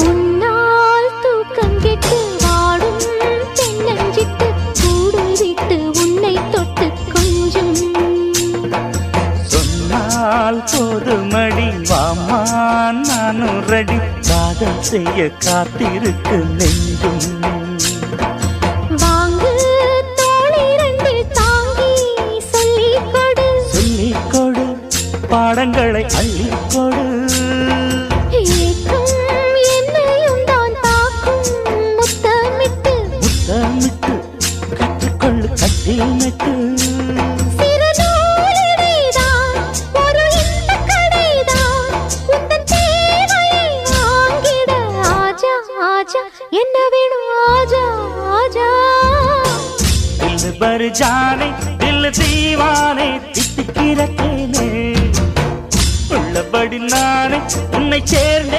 உன்னால் தூக்கம் கெட்டு வாடும் தென்னஞ்சிட்டு கூடு விட்டு உன்னை தொட்டு கொஞ்சம் சொன்னால் போதுமடி வாமா நானும் ரெடி காதல் செய்ய காத்திருக்கு நெஞ்சும் வாங்கு தோளிரண்டு தாங்கி சொல்லிக் கொடு பாடங்களை அள்ளிக்கொடு ஏக்கம் என்னையும் தான் தாக்கும் முத்தமிட்டு கற்றுக்கொள்ளு கட்டில் நட்டு சிறு நூலிடைதான் ஒரு இந்த கடைதான் உந்தன் தேவையை வாங்கிட ஆஜா ஆஜா என்ன வேணும் ஆஜா ஆஜா தில் பர் ஜானே தில் தீவானே தித்திக்கிற தேனே உள்ளபடி நானே உன்னை சேர்ந்தே